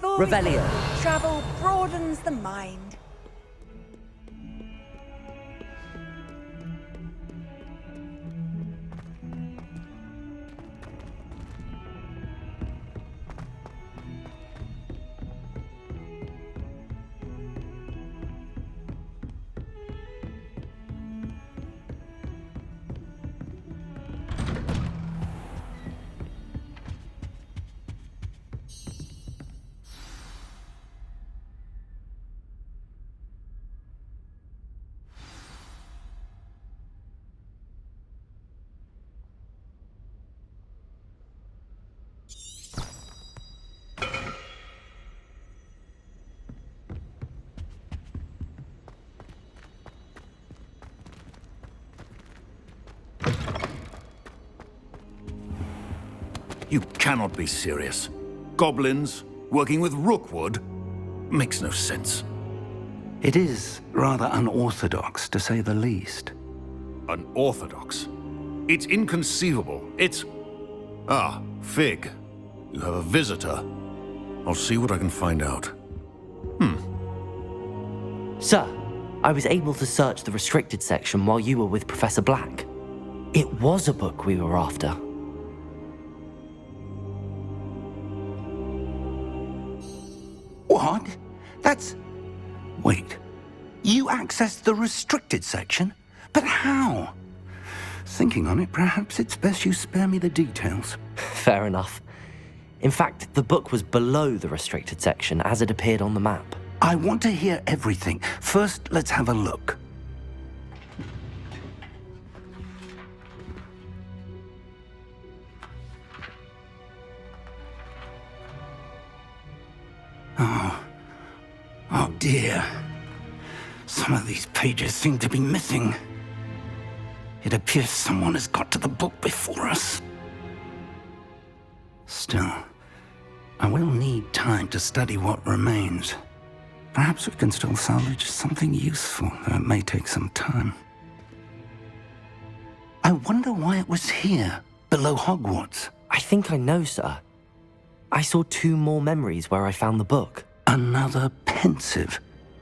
all Revelio. travel broadens the mind. You cannot be serious. Goblins working with Rookwood? Makes no sense. It is rather unorthodox, to say the least. Unorthodox? It's inconceivable. It's... Ah, Fig. You have a visitor. I'll see what I can find out. Sir, I was able to search the restricted section while you were with Professor Black. It was a book we were after. What? That's... Wait. You accessed the restricted section? But how? Thinking on it, perhaps it's best you spare me the details. Fair enough. In fact, the book was below the restricted section as it appeared on the map. I want to hear everything. First, let's have a look. Oh dear. Some of these pages seem to be missing. It appears someone has got to the book before us. Still, I will need time to study what remains. Perhaps we can still salvage something useful, though it may take some time. I wonder why it was here, below Hogwarts. I think I know, sir. I saw 2 more memories where I found the book. Another pensive.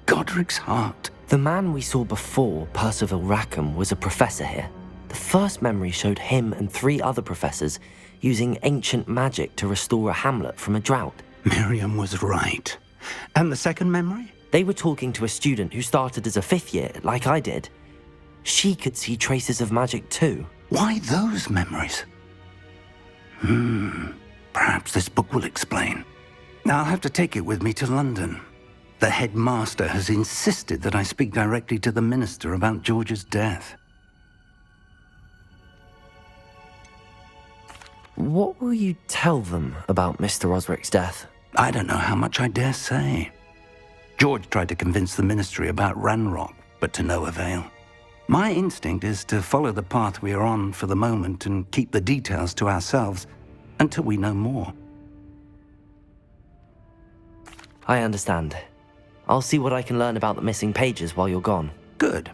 Godric's heart. The man we saw before, Percival Rackham, was a professor here. The first memory showed him and 3 other professors using ancient magic to restore a hamlet from a drought. Miriam was right. And the second memory? They were talking to a student who started as a 5th year, like I did. She could see traces of magic too. Why those memories? Perhaps this book will explain. I'll have to take it with me to London. The headmaster has insisted that I speak directly to the minister about George's death. What will you tell them about Mr. Osric's death? I don't know how much I dare say. George tried to convince the ministry about Ranrock, but to no avail. My instinct is to follow the path we are on for the moment and keep the details to ourselves until we know more. I understand. I'll see what I can learn about the missing pages while you're gone. Good.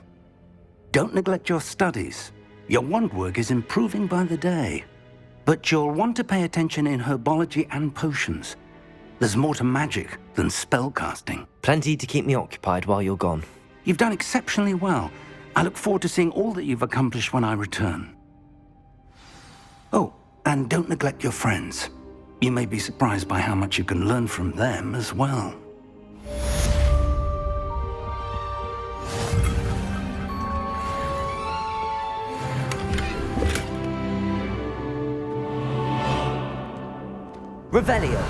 Don't neglect your studies. Your wand work is improving by the day. But you'll want to pay attention in herbology and potions. There's more to magic than spellcasting. Plenty to keep me occupied while you're gone. You've done exceptionally well. I look forward to seeing all that you've accomplished when I return. Oh, and don't neglect your friends. You may be surprised by how much you can learn from them as well. Revelio.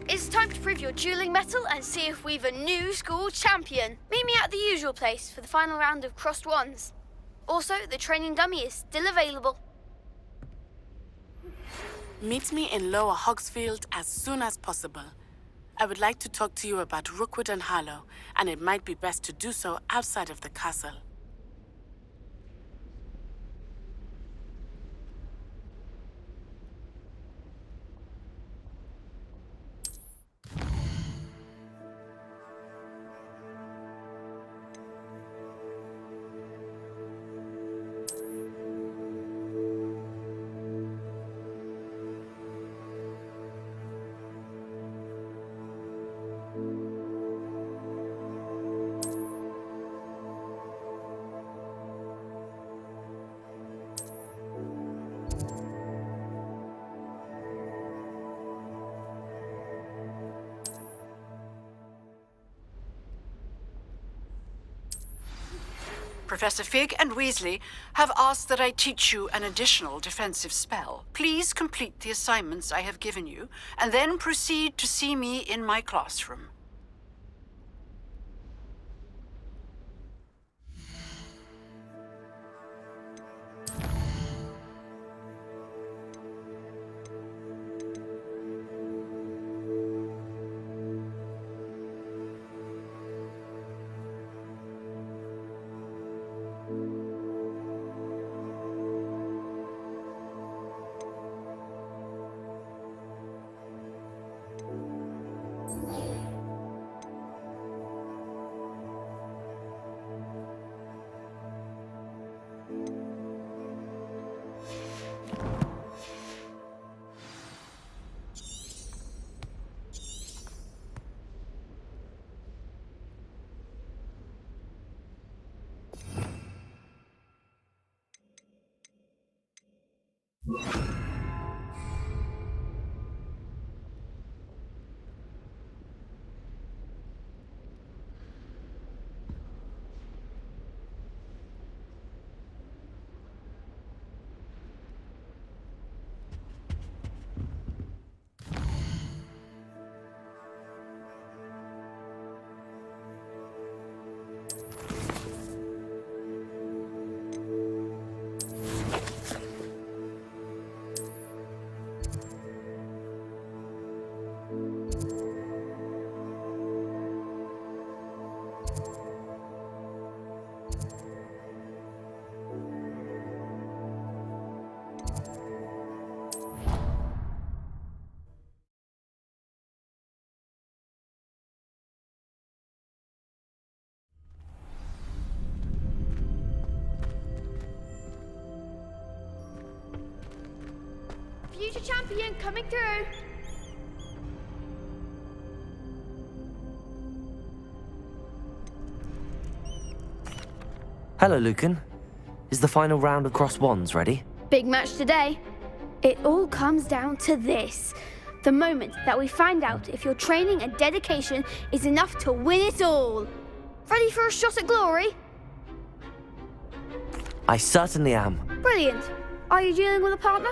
It's time to prove your dueling mettle and see if we've a new school champion. Meet me at the usual place for the final round of crossed wands. Also, the training dummy is still available. Meet me in Lower Hogsfield as soon as possible. I would like to talk to you about Rookwood and Harlow, and it might be best to do so outside of the castle. Professor Fig and Weasley have asked that I teach you an additional defensive spell. Please complete the assignments I have given you, and then proceed to see me in my classroom. Future champion coming through. Hello, Lucan. Is the final round of Cross Wands ready? Big match today. It all comes down to this. The moment that we find out if your training and dedication is enough to win it all. Ready for a shot at glory? I certainly am. Brilliant. Are you dealing with a partner?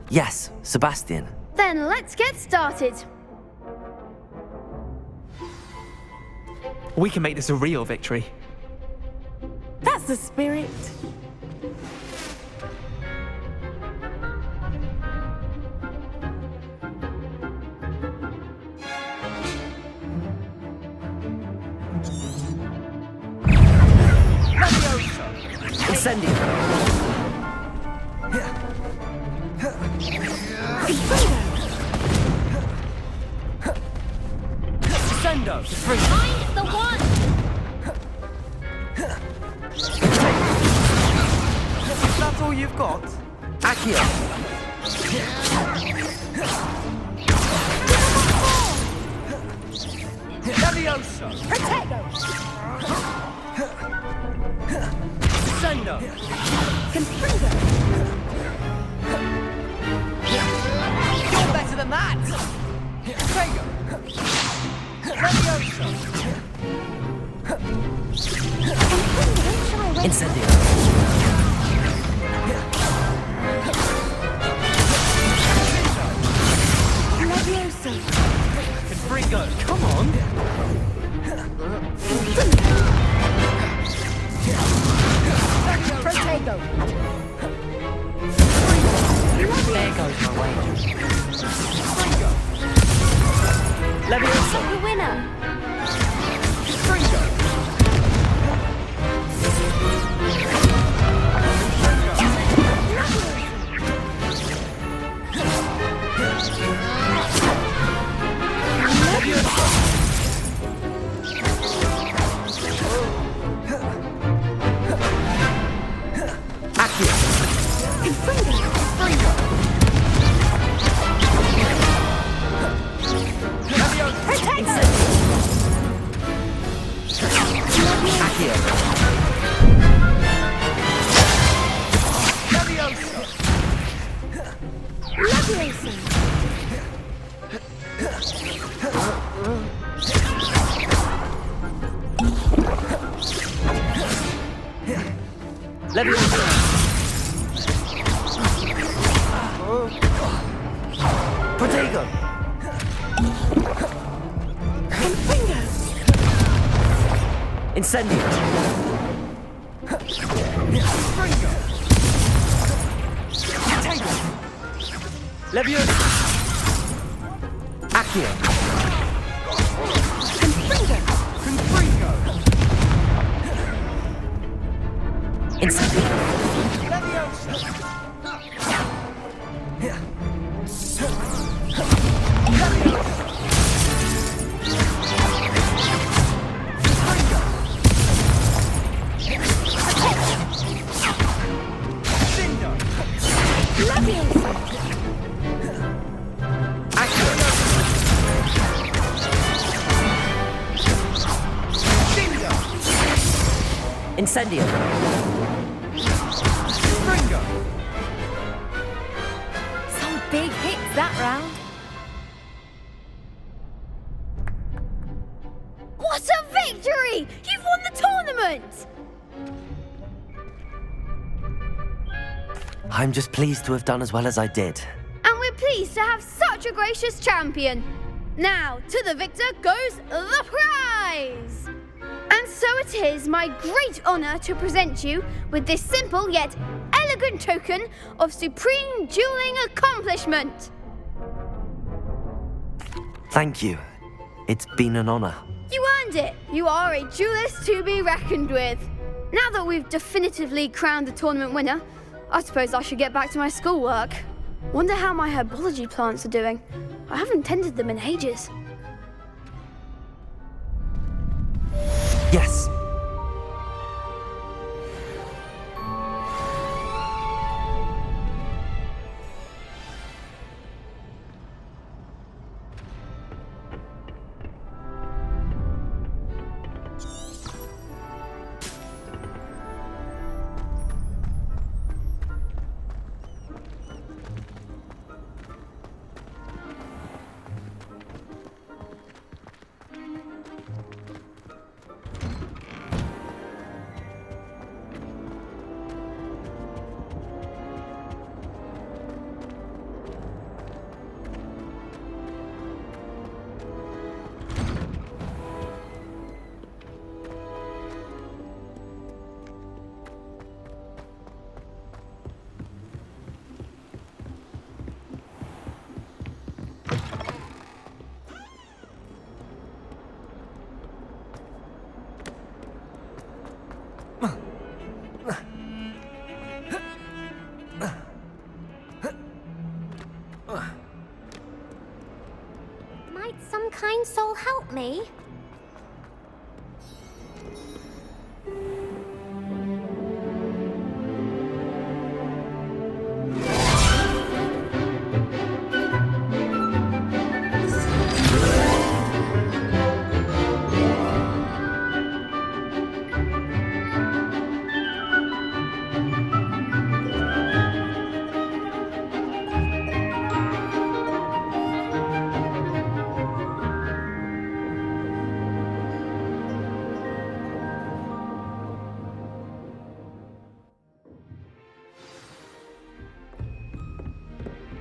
Yes, Sebastian. Then let's get started. We can make this a real victory. That's the spirit. Incendio. Descendo. Find the one! That's all you've got? Accio. Levioso! Protego. Descendo! Confringo. You're better than that! Prego! Levioso! Incendio. Levioso. Confringo! Come on! Protego. There goes my wager. Levioso! The winner! Confringo! Protego! Confringo! Incendio! Confringo! Protego! Leviosa! Accio! Confringo! Confringo! Incendio! Leviosa! Incendio! Confringo! Some big hits that round. What a victory! You've won the tournament! I'm just pleased to have done as well as I did. And we're pleased to have such a gracious champion. Now, to the victor goes the prize! And so it is my great honour to present you with this simple yet elegant token of supreme dueling accomplishment. Thank you. It's been an honor. You earned it. You are a duelist to be reckoned with. Now that we've definitively crowned the tournament winner, I suppose I should get back to my schoolwork. Wonder how my herbology plants are doing. I haven't tended them in ages. Yes. Might some kind soul help me?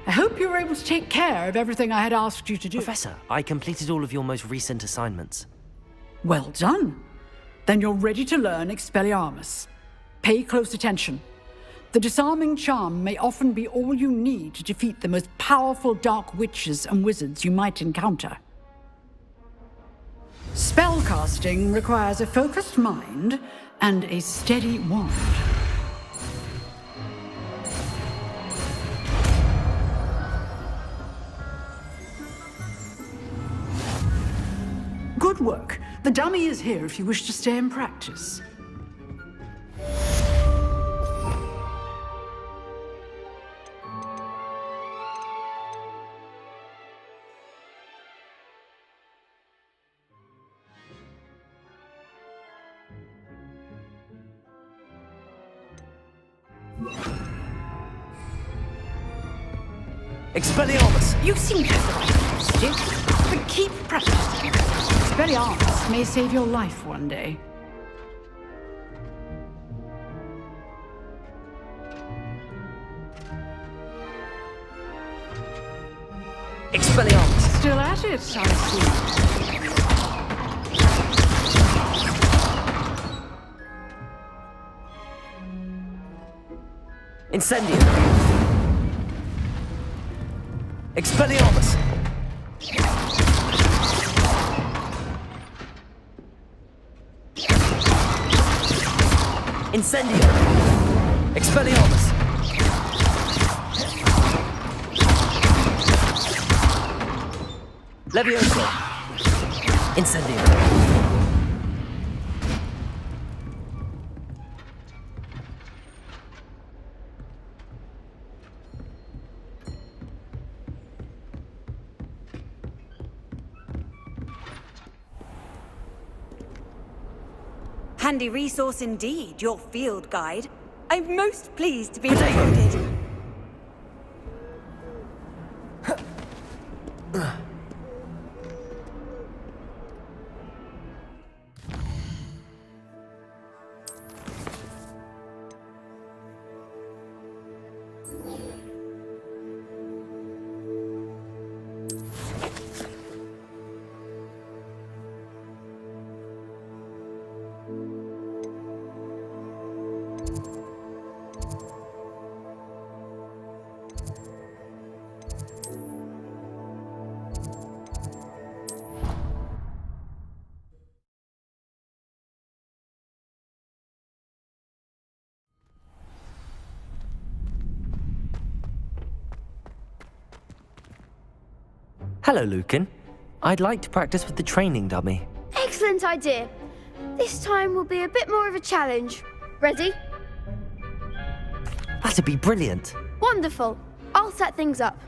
I hope you were able to take care of everything I had asked you to do. Professor, I completed all of your most recent assignments. Well done. Then you're ready to learn Expelliarmus. Pay close attention. The disarming charm may often be all you need to defeat the most powerful dark witches and wizards you might encounter. Spellcasting requires a focused mind and a steady wand. Good work. The dummy is here if you wish to stay and practice. Expelliarmus! You seem to have the right stick, but keep practicing. Expelliarmus may save your life one day. Expelliarmus! Still at it, I see. Incendio! Expelliarmus! Incendio! Expelliarmus! Levioso! Incendio! Handy resource indeed, your field guide. I'm most pleased to be included. Hello, Lucan. I'd like to practice with the training dummy. Excellent idea. This time will be a bit more of a challenge. Ready? That'd be brilliant. Wonderful. I'll set things up.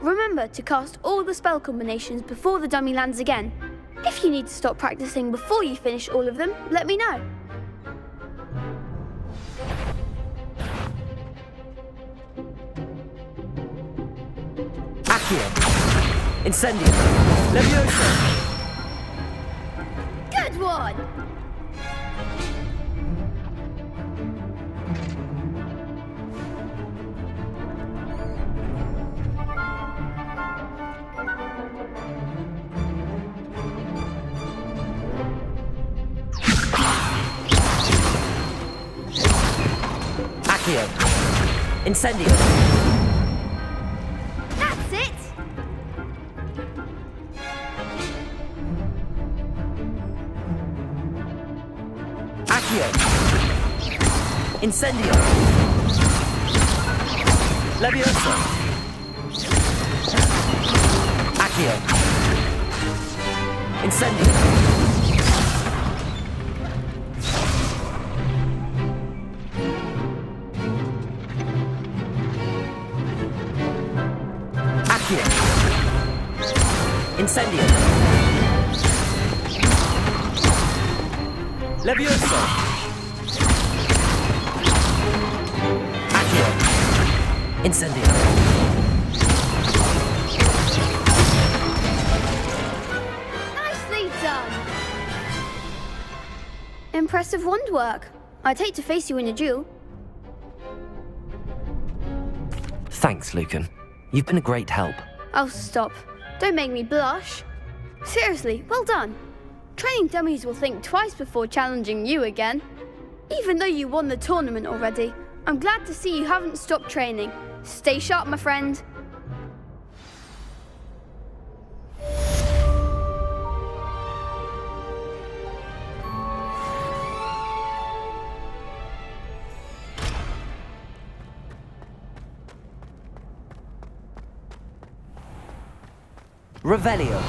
Remember to cast all the spell combinations before the dummy lands again. If you need to stop practicing before you finish all of them, let me know. Accio! Incendio! Levioso! Good one! Accio! Incendio! That's it! Accio! Incendio! Levioso! Accio! Incendio! Accio! Incendio! Levioso! Accio! Incendio! Nicely done! Impressive wand work. I'd hate to face you in a duel. Thanks, Lucan. You've been a great help. Oh, stop. Don't make me blush. Seriously, well done. Training dummies will think twice before challenging you again. Even though you won the tournament already, I'm glad to see you haven't stopped training. Stay sharp, my friend. Revelio.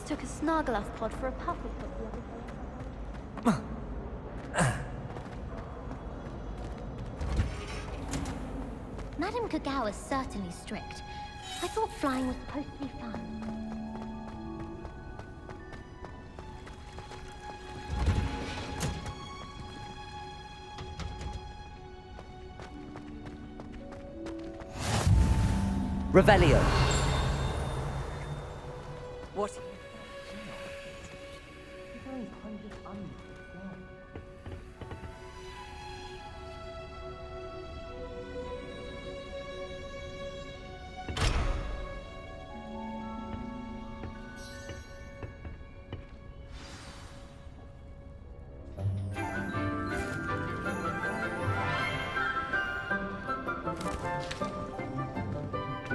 took a Snargaluff pod for a puppy the other day. Madame Kagao is certainly strict. I thought flying was supposed to be fun. Revelio. What?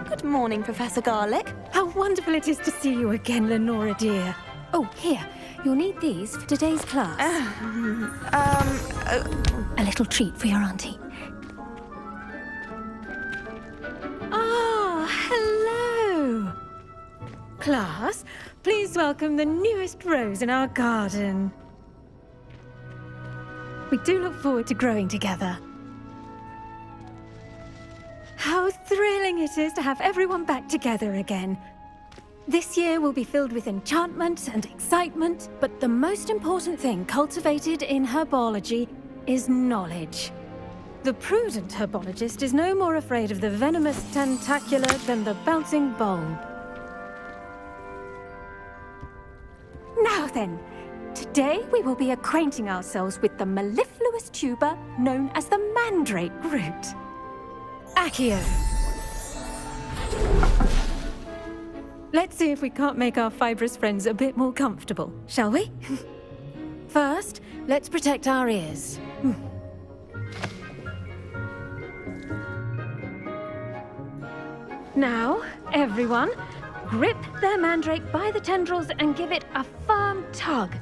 Good morning, Professor Garlick. How wonderful it is to see you again, Lenora dear. Oh, here. You'll need these for today's class. A little treat for your auntie. Ah, hello. Class, please welcome the newest rose in our garden. We do look forward to growing together. How thrilling it is to have everyone back together again. This year will be filled with enchantment and excitement, but the most important thing cultivated in herbology is knowledge. The prudent herbologist is no more afraid of the venomous tentacular than the bouncing bulb. Now then, today we will be acquainting ourselves with the mellifluous tuber known as the mandrake root. Accio. Let's see if we can't make our fibrous friends a bit more comfortable, shall we? First, let's protect our ears. Now, everyone, grip their mandrake by the tendrils and give it a firm tug.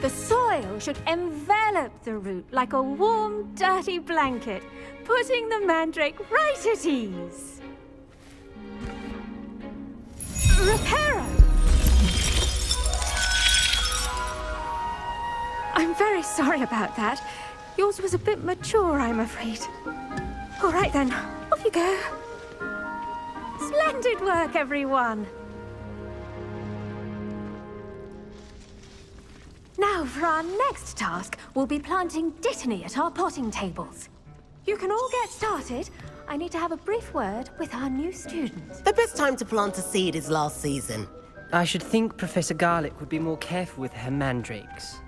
The soil should envelop the root like a warm, dirty blanket, putting the mandrake right at ease. Reparo! I'm very sorry about that. Yours was a bit mature, I'm afraid. All right then, off you go. Splendid work, everyone! Now, for our next task, we'll be planting Dittany at our potting tables. You can all get started. I need to have a brief word with our new students. The best time to plant a seed is last season. I should think Professor Garlick would be more careful with her mandrakes.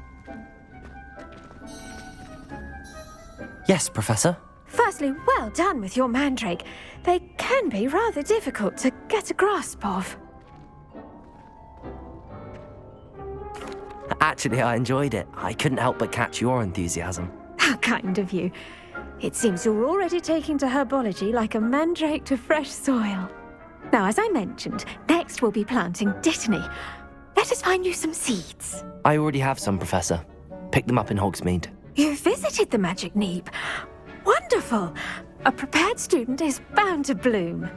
Yes, Professor. Firstly, well done with your mandrake. They can be rather difficult to get a grasp of. Actually, I enjoyed it. I couldn't help but catch your enthusiasm. How kind of you. It seems you're already taking to herbology like a mandrake to fresh soil. Now, as I mentioned, next we'll be planting Dittany. Let us find you some seeds. I already have some, Professor. Pick them up in Hogsmeade. You visited the Magic Neep. Wonderful! A prepared student is bound to bloom.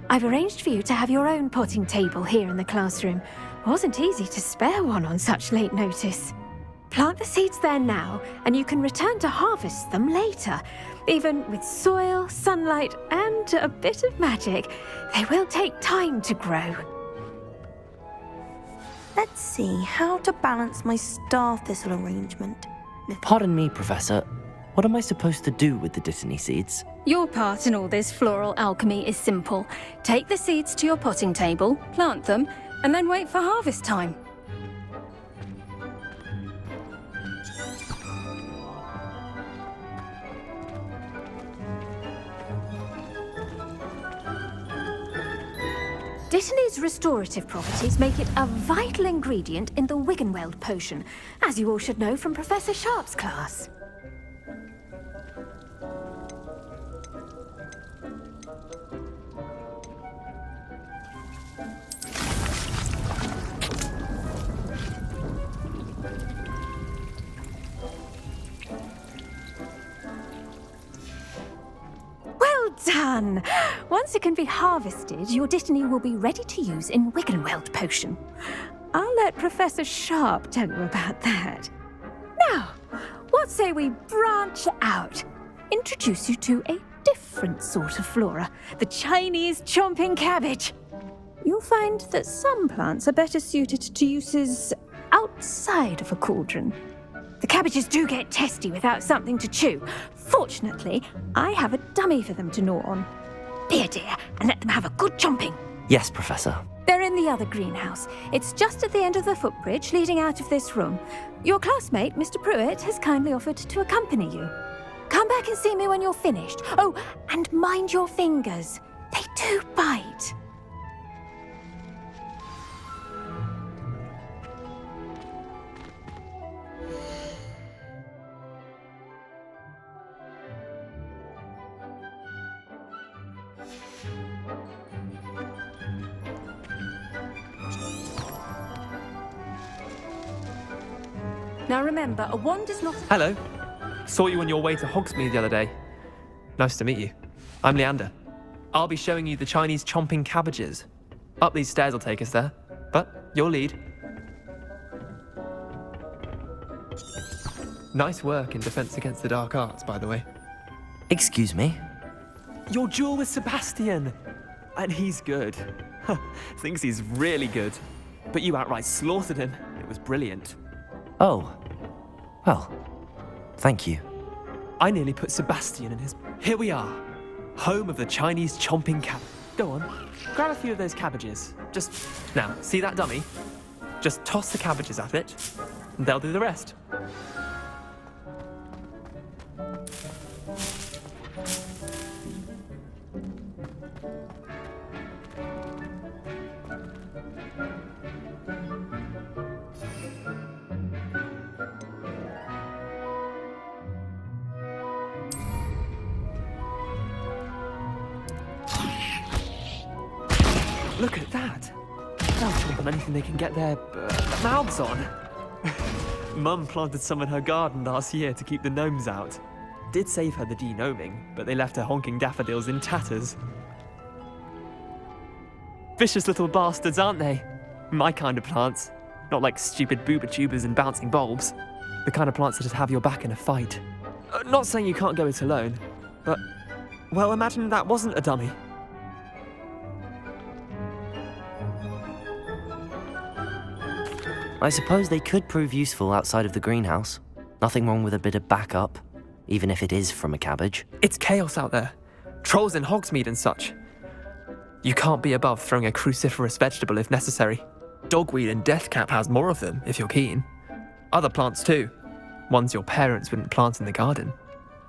I've arranged for you to have your own potting table here in the classroom. Wasn't easy to spare one on such late notice. Plant the seeds there now, and you can return to harvest them later. Even with soil, sunlight, and a bit of magic, they will take time to grow. Let's see how to balance my star thistle arrangement. Pardon me, Professor. What am I supposed to do with the Dittany seeds? Your part in all this floral alchemy is simple. Take the seeds to your potting table, plant them, and then wait for harvest time. Dittany's restorative properties make it a vital ingredient in the Wiggenweld potion, as you all should know from Professor Sharp's class. Well done! Once it can be harvested, your Dittany will be ready to use in Wiggenweld potion. I'll let Professor Sharp tell you about that. Now, what say we branch out? Introduce you to a different sort of flora, the Chinese chomping cabbage. You'll find that some plants are better suited to uses outside of a cauldron. The cabbages do get testy without something to chew. Fortunately, I have a dummy for them to gnaw on. Be a dear and let them have a good chomping. Yes, Professor. They're in the other greenhouse. It's just at the end of the footbridge leading out of this room. Your classmate, Mr. Pruitt, has kindly offered to accompany you. Come back and see me when you're finished. Oh, and mind your fingers. They do bite. Now remember, a wand is not... Hello. Saw you on your way to Hogsmeade the other day. Nice to meet you. I'm Leander. I'll be showing you the Chinese chomping cabbages. Up these stairs will take us there, but you'll lead. Nice work in Defense Against the Dark Arts, by the way. Excuse me? Your duel with Sebastian! And he's good. Thinks he's really good. But you outright slaughtered him. It was brilliant. Oh. Well, thank you. I nearly put Sebastian in his... Here we are. Home of the Chinese chomping cabbage. Go on. Grab a few of those cabbages. Just... Now, see that dummy? Just toss the cabbages at it, and they'll do the rest. Look at that! They'll chomp on anything they can get their mouths on. Mum planted some in her garden last year to keep the gnomes out. Did save her the de-gnoming, but they left her honking daffodils in tatters. Vicious little bastards, aren't they? My kind of plants. Not like stupid booba tubers and bouncing bulbs. The kind of plants that just have your back in a fight. Not saying you can't go it alone, but... Well, imagine that wasn't a dummy. I suppose they could prove useful outside of the greenhouse. Nothing wrong with a bit of backup, even if it is from a cabbage. It's chaos out there. Trolls in Hogsmeade and such. You can't be above throwing a cruciferous vegetable if necessary. Dogweed and deathcap has more of them, if you're keen. Other plants too. Ones your parents wouldn't plant in the garden.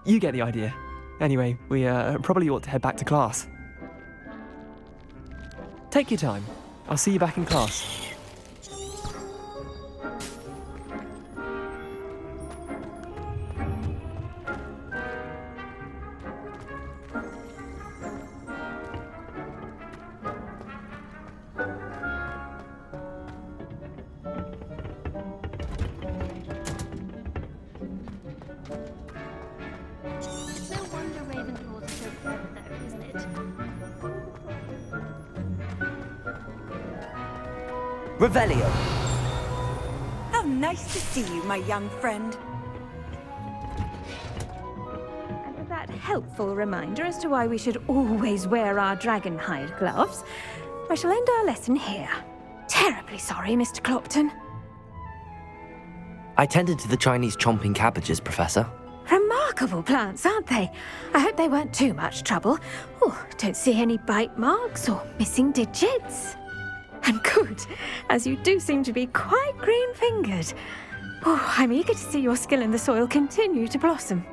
You get the idea. Anyway, we probably ought to head back to class. Take your time. I'll see you back in class. Revelio! How nice to see you, my young friend. And with that helpful reminder as to why we should always wear our dragon hide gloves, I shall end our lesson here. Terribly sorry, Mr. Clopton. I tended to the Chinese chomping cabbages, Professor. Remarkable plants, aren't they? I hope they weren't too much trouble. Oh, don't see any bite marks or missing digits. And good, as you do seem to be quite green-fingered. Oh, I'm eager to see your skill in the soil continue to blossom.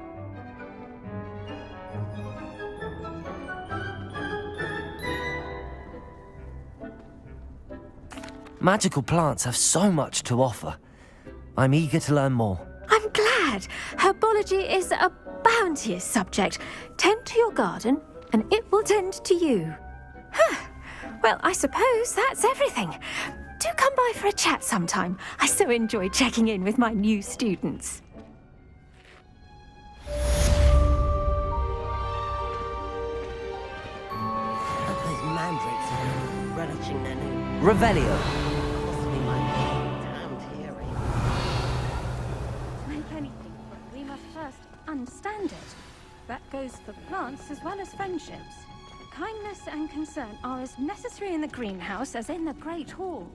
Magical plants have so much to offer. I'm eager to learn more. I'm glad. Herbology is a bounteous subject. Tend to your garden, and it will tend to you. Well, I suppose that's everything. Do come by for a chat sometime. I so enjoy checking in with my new students. Those mandrakes are relishing their new... Revelio. Possibly my damned hearing. Make anything, but we must first understand it. That goes for plants as well as friendships. Kindness and concern are as necessary in the greenhouse as in the Great Hall.